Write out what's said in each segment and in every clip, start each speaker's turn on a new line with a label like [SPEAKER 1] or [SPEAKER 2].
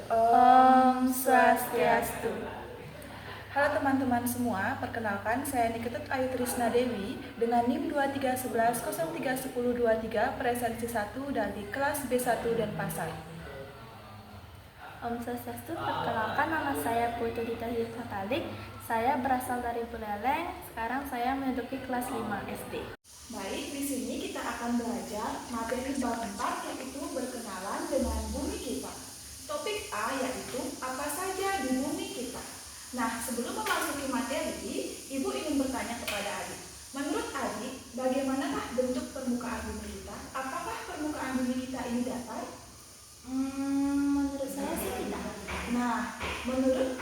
[SPEAKER 1] Om Swastiastu.
[SPEAKER 2] Halo teman-teman semua, perkenalkan saya Niketut Ayu Trisna Dewi dengan NIM 2311031023 presensi 1 dari kelas B1 Denpasar.
[SPEAKER 1] Om Swastiastu, perkenalkan nama saya Putu Dita Fatalik. Saya berasal dari Buleleng. Sekarang saya menduduki kelas 5 SD.
[SPEAKER 2] Baik, di sini kita akan belajar materi bab 4 yaitu berkenalan dengan bumi kita. Topik A yaitu apa saja di bumi kita. Nah, sebelum memasuki materi, Ibu ingin bertanya kepada adik. Menurut adik, bagaimanakah bentuk permukaan bumi kita? Apakah permukaan bumi kita ini datar?
[SPEAKER 1] Menurut saya sih tidak.
[SPEAKER 2] Nah, menurut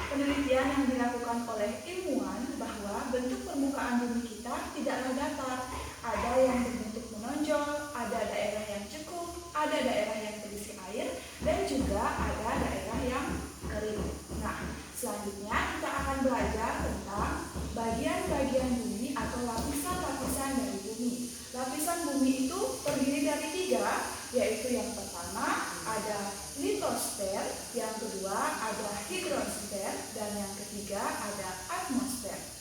[SPEAKER 2] penelitian yang dilakukan oleh ilmuwan bahwa bentuk permukaan bumi kita tidaklah datar. Ada yang berbentuk menonjol, ada daerah yang cekung, ada daerah yang berisi air, dan juga ada daerah yang kering. Nah, selanjutnya kita akan belajar tentang bagian-bagian bumi atau lapisan-lapisan dari bumi. Lapisan bumi itu terdiri dari 3, yaitu yang pertama ada litosfer, yang kedua ada hidrosfer, dan yang ketiga ada atmosfer.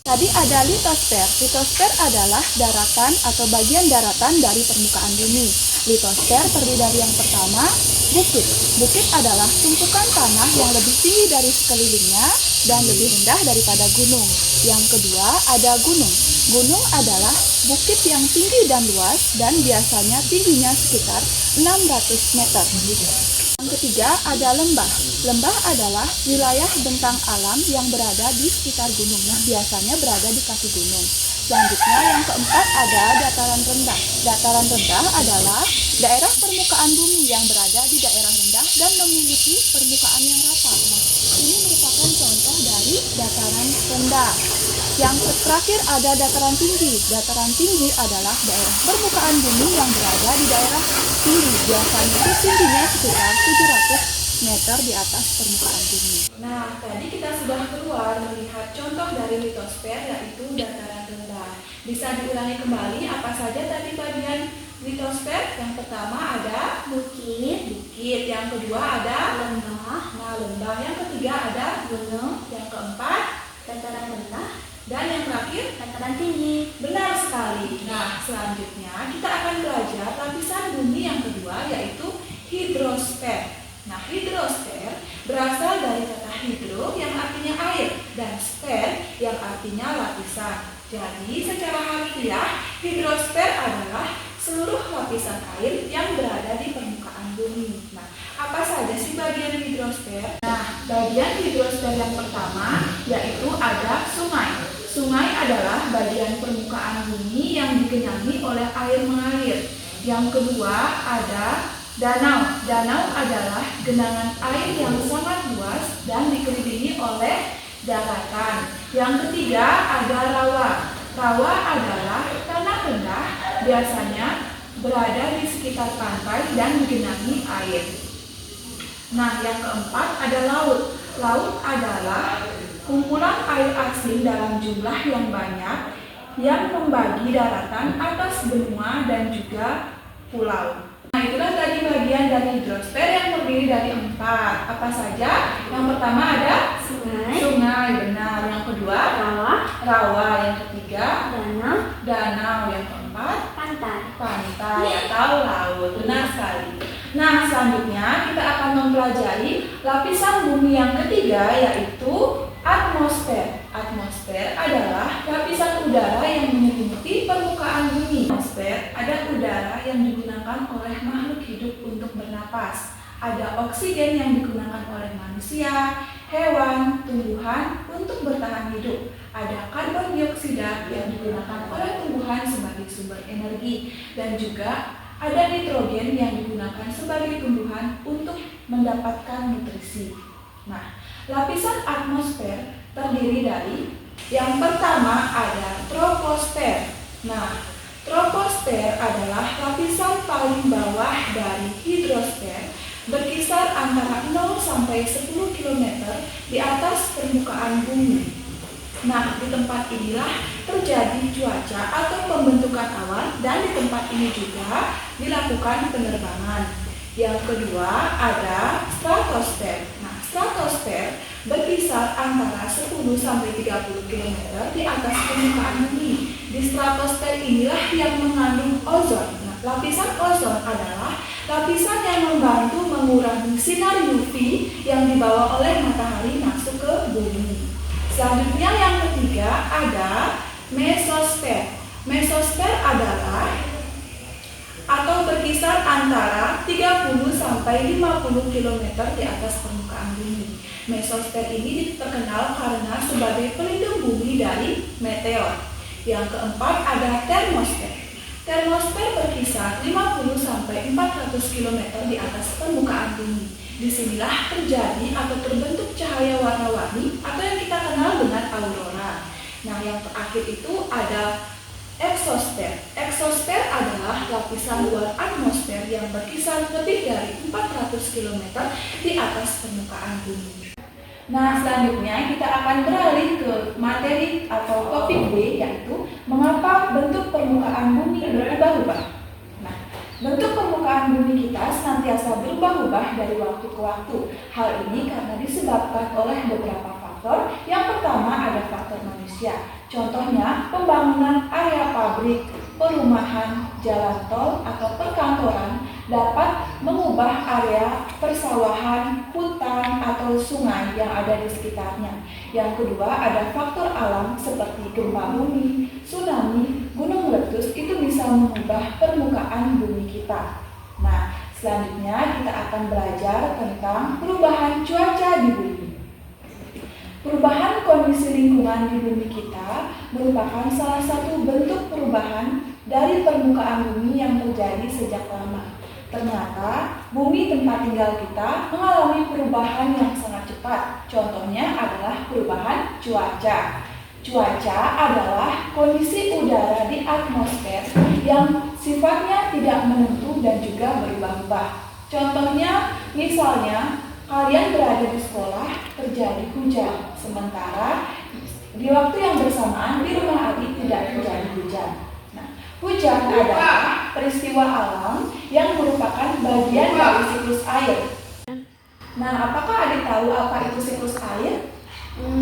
[SPEAKER 2] Tadi ada litosfer. Litosfer adalah daratan atau bagian daratan dari permukaan bumi. Litosfer terdiri dari yang pertama, bukit. Bukit adalah tumpukan tanah yang lebih tinggi dari sekelilingnya dan lebih rendah daripada gunung. Yang kedua ada gunung. Gunung adalah bukit yang tinggi dan luas dan biasanya tingginya sekitar 600 meter. Yang ketiga ada lembah. Lembah adalah wilayah bentang alam yang berada di sekitar gunung. Nah, biasanya berada di kaki gunung. Selanjutnya yang keempat ada dataran rendah. Dataran rendah adalah daerah permukaan bumi yang berada di daerah rendah dan memiliki permukaan yang rata. Nah, ini merupakan contoh dari dataran rendah. Yang terakhir ada dataran tinggi. Dataran tinggi adalah daerah permukaan bumi yang berada di daerah tinggi. Biasanya itu tingginya sekitar 700 meter di atas permukaan bumi. Nah, tadi kita sudah keluar melihat contoh dari litosfer yaitu dataran rendah. Bisa diulangi kembali apa saja tadi bagian litosfer? Yang pertama ada
[SPEAKER 1] Bukit,
[SPEAKER 2] yang kedua ada
[SPEAKER 1] lembah,
[SPEAKER 2] lembah, yang ketiga ada
[SPEAKER 1] gunung,
[SPEAKER 2] yang keempat
[SPEAKER 1] dataran rendah,
[SPEAKER 2] dan yang terakhir
[SPEAKER 1] dataran tinggi.
[SPEAKER 2] benar sekali. Nah, selanjutnya kita akan belajar lapisan bumi yang kedua yaitu hidrosfer. Nah, hidrosfer berasal dari kata hidro yang artinya air dan sfer yang artinya lapisan. Jadi, secara harfiah, hidrosfer adalah seluruh lapisan air yang berada di permukaan bumi. Nah, apa saja sih bagian hidrosfer? Nah, bagian hidrosfer yang pertama yaitu ada sungai. Sungai adalah bagian permukaan bumi yang digenangi oleh air mengalir. Yang kedua ada danau. Danau adalah genangan air yang sangat luas dan dikelilingi oleh daratan. Yang ketiga ada rawa. Rawa adalah tanah rendah, biasanya berada di sekitar pantai dan digenangi air. Nah, yang keempat ada laut. Laut adalah kumpulan air asin dalam jumlah yang banyak yang membagi daratan atas benua dan juga pulau. Nah, itulah tadi bagian dari hidrosfer yang terdiri dari 4. Apa saja? Yang pertama ada sungai, benar. Yang kedua rawa. Yang ketiga danau. Yang keempat pantai atau laut. Benar sekali. Nah, selanjutnya kita akan mempelajari lapisan bumi yang ketiga yaitu atmosfer. Atmosfer adalah lapisan udara yang menyelimuti permukaan bumi. Atmosfer ada udara yang digunakan oleh makhluk hidup untuk bernapas. Ada oksigen yang digunakan oleh manusia, hewan, tumbuhan untuk bertahan hidup. Ada karbon dioksida yang digunakan oleh tumbuhan sebagai sumber energi dan juga ada nitrogen yang digunakan sebagai tumbuhan untuk mendapatkan nutrisi. Nah, lapisan atmosfer terdiri dari yang pertama ada troposfer. Nah, troposfer adalah lapisan paling bawah dari hidrosfer, berkisar antara 0 sampai 10 km di atas permukaan bumi. Nah, di tempat inilah terjadi cuaca atau pembentukan awan dan di tempat ini juga dilakukan penerbangan. Yang kedua ada stratosfer. Nah, stratosfer berkisar antara 10 sampai 30 km di atas permukaan bumi. Di stratosfer inilah yang mengandung ozon. Nah, lapisan ozon adalah lapisan yang membantu mengurangi sinar UV yang dibawa oleh matahari masuk ke bumi. Selanjutnya yang ketiga ada mesosfer. Mesosfer adalah atau berkisar antara 30 sampai 50 km di atas permukaan bumi. Mesosfer ini terkenal karena sebagai pelindung bumi dari meteor. Yang keempat ada termosfer. Termosfer berkisar 50 sampai 400 km di atas permukaan bumi. Disinilah terjadi atau terbentuk cahaya warna-warni atau yang kita kenal dengan aurora. Nah, yang terakhir itu ada eksosfer. Eksosfer adalah lapisan luar atmosfer yang berkisar lebih dari 400 km di atas permukaan bumi. Nah, selanjutnya kita akan beralih ke materi atau topik B, yaitu mengapa bentuk permukaan bumi berubah-ubah. Nah, bentuk permukaan bumi kita senantiasa berubah-ubah dari waktu ke waktu. Hal ini karena disebabkan oleh beberapa faktor. Yang pertama ada faktor manusia. Contohnya pembangunan area pabrik, perumahan, jalan tol, atau perkantoran dapat mengubah area persawahan, hutan, atau sungai yang ada di sekitarnya. Yang kedua ada faktor alam seperti gempa bumi, tsunami, gunung meletus itu bisa mengubah permukaan bumi kita. Nah, selanjutnya kita akan belajar tentang perubahan cuaca di bumi. Perubahan kondisi lingkungan di bumi kita merupakan salah satu bentuk perubahan dari permukaan bumi yang terjadi sejak lama. Ternyata bumi tempat tinggal kita mengalami perubahan yang sangat cepat. Contohnya adalah perubahan cuaca. Cuaca adalah kondisi udara di atmosfer yang sifatnya tidak menentu dan juga berubah-ubah. Contohnya, misalnya kalian berada di sekolah, terjadi hujan, sementara di waktu yang bersamaan di rumah adik tidak terjadi hujan. Nah, hujan adalah peristiwa alam yang merupakan bagian dari siklus air. Nah, apakah adik tahu apa itu siklus air?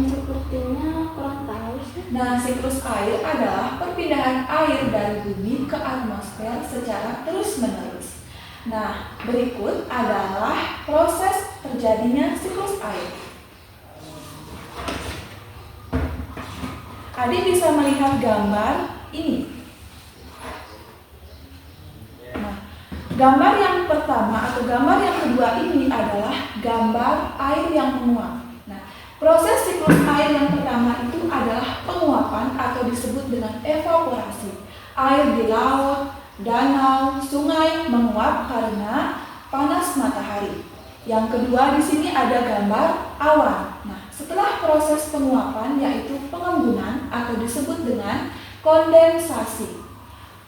[SPEAKER 1] Sepertinya kurang tahu sih.
[SPEAKER 2] Nah, siklus air adalah perpindahan air dari bumi ke atmosfer secara terus-menerus. Nah, berikut adalah proses terjadinya siklus air. Adik bisa melihat gambar ini. Nah, gambar yang pertama atau gambar yang kedua ini adalah gambar air yang menguap. Nah, proses siklus air yang pertama itu adalah penguapan atau disebut dengan evaporasi. Air di laut, danau, sungai menguap karena panas matahari. Yang kedua di sini ada gambar awan. Nah, setelah proses penguapan yaitu pengembunan atau disebut dengan kondensasi.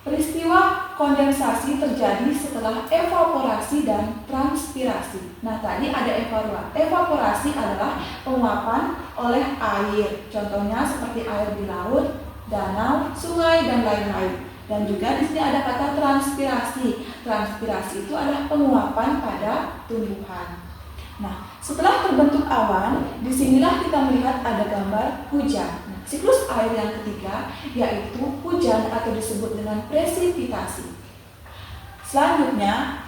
[SPEAKER 2] Peristiwa kondensasi terjadi setelah evaporasi dan transpirasi. Nah, tadi ada evaporasi adalah penguapan oleh air. Contohnya seperti air di laut, danau, sungai dan lain-lain. Dan juga di sini ada kata transpirasi. Transpirasi itu adalah penguapan pada tumbuhan. Nah, setelah terbentuk awan, disinilah kita melihat ada gambar hujan. Nah, siklus air yang ketiga yaitu hujan atau disebut dengan presipitasi. Selanjutnya,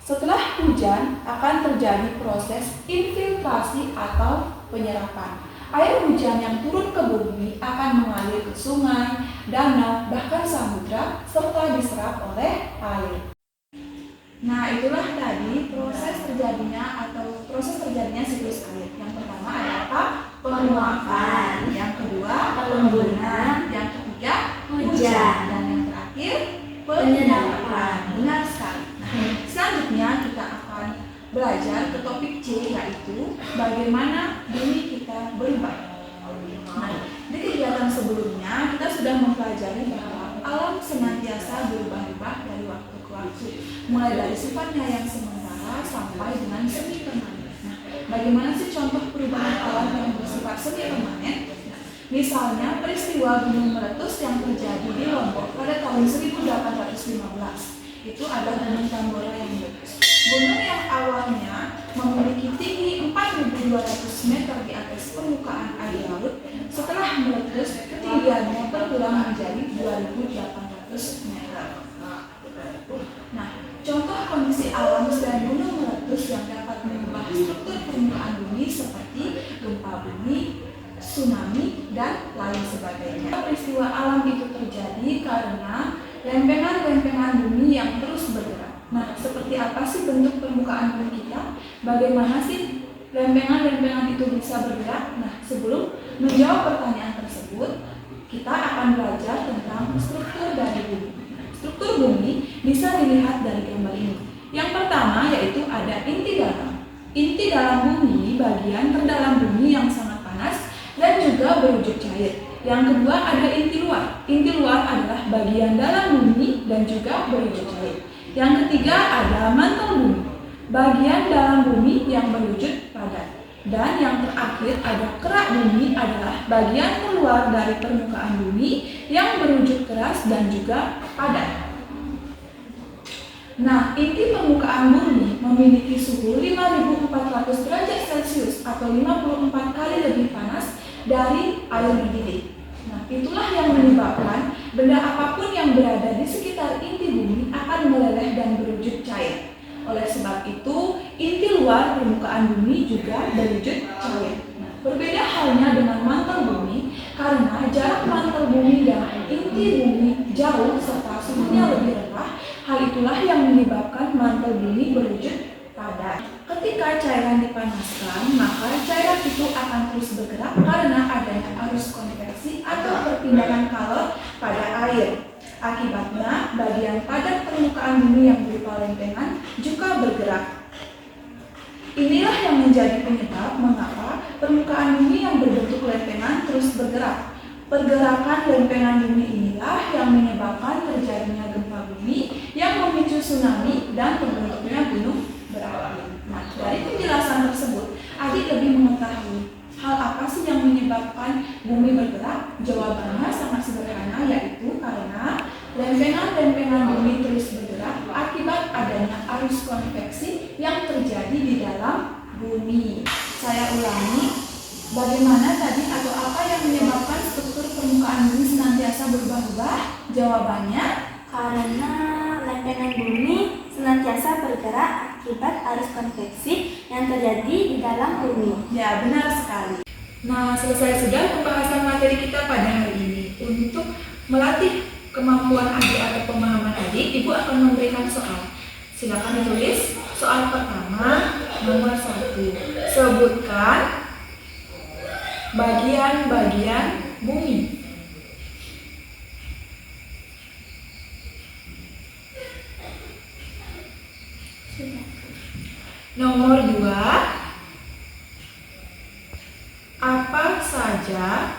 [SPEAKER 2] setelah hujan akan terjadi proses infiltrasi atau penyerapan. Air hujan yang turun ke bumi akan mengalir ke sungai, danau, bahkan samudra, serta diserap oleh air. Nah, itulah tadi proses terjadinya siklus air. Yang pertama ada apa? Penguapan. Yang kedua, pengembunan. Yang ketiga, hujan. Dan yang terakhir, penyerapan. Benar sekali. Nah, selanjutnya kita akan belajar ke topik C, yaitu bagaimana bumi kita berubah. Nah, di kegiatan sebelumnya kita sudah mempelajari bahwa alam senantiasa berubah-ubah dari waktu ke waktu, mulai dari sifatnya yang sementara sampai dengan semi permanen. Nah, bagaimana sih contoh perubahan alam yang bersifat semi permanen? Misalnya peristiwa gunung meletus yang terjadi di Lombok pada tahun 1815. Itu adalah gunung Tambora yang meletus. Gunung yang awalnya memiliki tinggi 4.200 meter di atas permukaan air laut, setelah meletus ketinggiannya berkurang menjadi 2.800 meter. Nah, contoh kondisi alam selain gunung meletus yang dapat mengubah struktur permukaan bumi seperti gempa bumi, tsunami, dan lain sebagainya. Peristiwa alam itu terjadi karena lempengan-lempengan bumi yang terus bergerak. Nah, seperti apa sih bentuk permukaan bumi kita? Bagaimana sih lempengan-lempengan itu bisa bergerak? Nah, sebelum menjawab pertanyaan tersebut, kita akan belajar tentang struktur dari bumi. Struktur bumi bisa dilihat dari gambar ini. Yang pertama yaitu ada inti dalam. Inti dalam bumi bagian terdalam bumi yang sangat panas dan juga berwujud cair. Yang kedua ada inti luar. Inti luar adalah bagian dalam bumi dan juga berwujud cair. Yang ketiga ada mantel bumi, bagian dalam bumi yang berwujud padat. Dan yang terakhir ada kerak bumi adalah bagian keluar dari permukaan bumi yang berwujud keras dan juga padat. Nah, inti permukaan bumi memiliki suhu 5.400 derajat Celcius atau 54 kali lebih panas dari air mendidih. Nah, itulah yang menyebabkan benda apapun yang berada di sekitar inti bumi akan meleleh dan berwujud cair. Oleh sebab itu, inti luar permukaan bumi juga berwujud cair. Nah, berbeda halnya dengan mantel bumi, karena jarak mantel bumi dan inti bumi jauh serta suhunya lebih rendah. Hal itulah yang menyebabkan mantel bumi berwujud padat. Ketika cairan dipanaskan, maka cairan itu akan terus bergerak karena adanya arus konveksi atau perpindahan kalor pada air. Akibatnya, bagian padat permukaan bumi yang berupa lempengan juga bergerak. Inilah yang menjadi penyebab mengapa permukaan bumi yang berbentuk lempengan terus bergerak. Pergerakan lempengan bumi inilah yang menyebabkan terjadinya gempa bumi yang memicu tsunami dan terbentuknya gunung berapi. Nah, dari penjelasan tersebut, adik lebih mengetahui hal apa sih yang menyebabkan bumi bergerak? Jawabannya sangat sederhana, yaitu karena lempengan-lempengan bumi terus bergerak akibat adanya arus konveksi yang terjadi di dalam bumi. Saya ulangi, bagaimana tadi atau apa yang menyebabkan struktur permukaan bumi senantiasa berubah-ubah? Jawabannya,
[SPEAKER 1] Karena lempengan bumi senantiasa bergerak akibat arus konveksi yang terjadi di dalam bumi.
[SPEAKER 2] ya benar sekali. Nah, selesai sudah pembahasan materi kita pada hari ini. Untuk melatih kemampuan adik atau pemahaman adik, Ibu akan memberikan soal. Silakan ditulis. Soal pertama, nomor 1. Sebutkan bagian-bagian bumi. Nomor 2, apa saja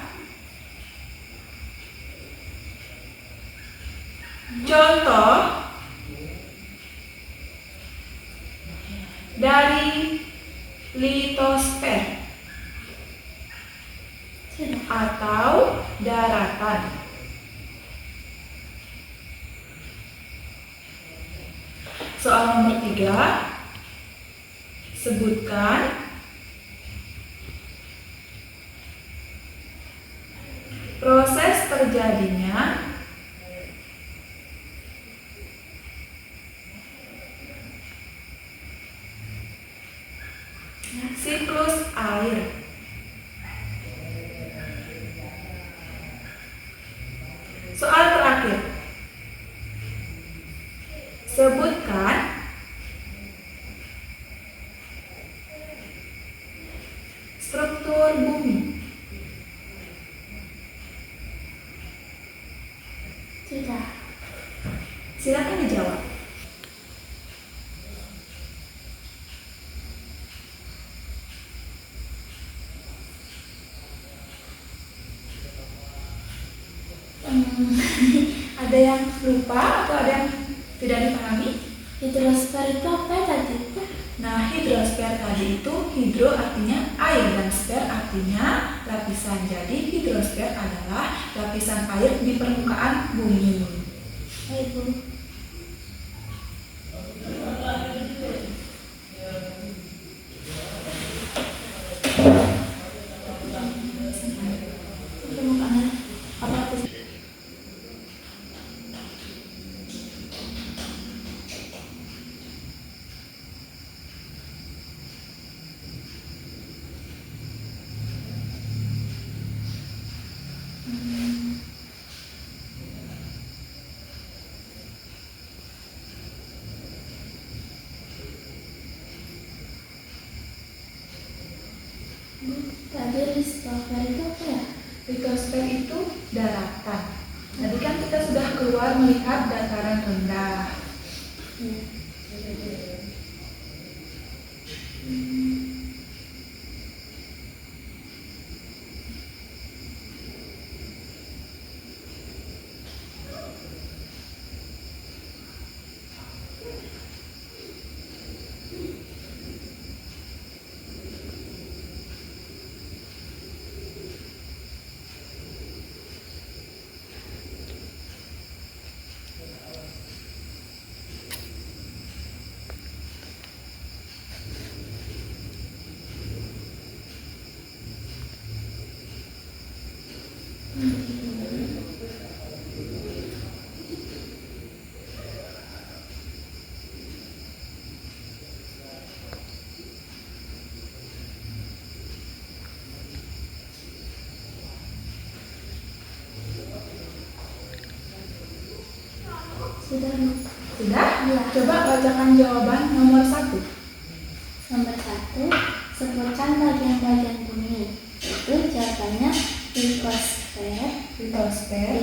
[SPEAKER 2] contoh dari litosfer atau daratan? Soal nomor 3, sebutkan proses terjadinya siklus air. Soal terakhir, sebutkan struktur bumi.
[SPEAKER 1] Sudah.
[SPEAKER 2] Silakan dijawab. Ada yang lupa atau ada yang tidak dipahami?
[SPEAKER 1] Hidrosfer itu apa tadi?
[SPEAKER 2] Nah, hidrosfer tadi itu, hidro artinya air dan sfer artinya lapisan. Jadi hidrosfer adalah lapisan air di permukaan bumi.
[SPEAKER 1] Ibu. Tadi litosfer itu apa ya?
[SPEAKER 2] Litosfer itu daratan. Tadi kan kita sudah keluar melihat dataran rendah.
[SPEAKER 1] Sudah.
[SPEAKER 2] Sudah?
[SPEAKER 1] Ya.
[SPEAKER 2] Coba bacakan jawaban nomor 1.
[SPEAKER 1] Nomor 1, sebutkan bagian-bagian bumi. Itu jawabannya litosfer,
[SPEAKER 2] Litosfer.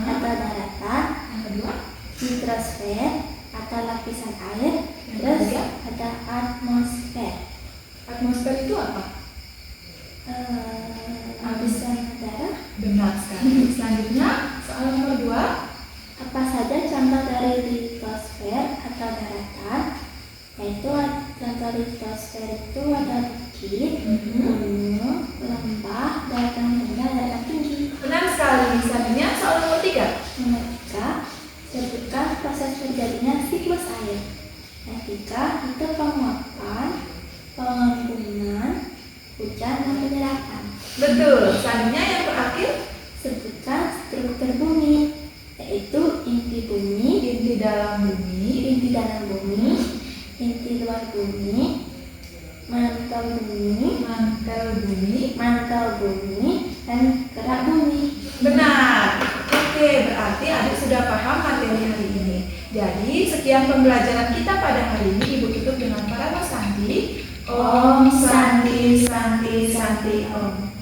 [SPEAKER 1] atau daratan,
[SPEAKER 2] Yang kedua?
[SPEAKER 1] hidrosfer atau lapisan air,
[SPEAKER 2] Yang
[SPEAKER 1] terus
[SPEAKER 2] ketiga?
[SPEAKER 1] ada atmosfer.
[SPEAKER 2] Atmosfer itu apa?
[SPEAKER 1] Lapisan udara.
[SPEAKER 2] Benar sekali. Selanjutnya, soal nomor 2.
[SPEAKER 1] Apa saja contoh dari litosfer atau daratan? Yaitu contoh litosfer itu ada bukit, gunung, lembah, daratan rendah, daratan tinggi.
[SPEAKER 2] Benar sekali. Selanjutnya, soal nomor 3.
[SPEAKER 1] Nomor 3, sebutkan proses terjadinya siklus air. Yang 3 itu penguapan, pengembunan, hujan, dan penyerapan.
[SPEAKER 2] Betul. Selanjutnya yang terakhir,
[SPEAKER 1] Sebutkan struktur bumi, yaitu inti bumi,
[SPEAKER 2] inti dalam bumi,
[SPEAKER 1] inti dalam bumi, inti luar bumi, mantel bumi,
[SPEAKER 2] mantel bumi.
[SPEAKER 1] dan kerak bumi.
[SPEAKER 2] Benar. Oke, berarti adik sudah paham materi hari ini. Jadi, sekian pembelajaran kita pada hari ini. Ibu tutup dengan para Santi. Om Santi Santi Santi Om.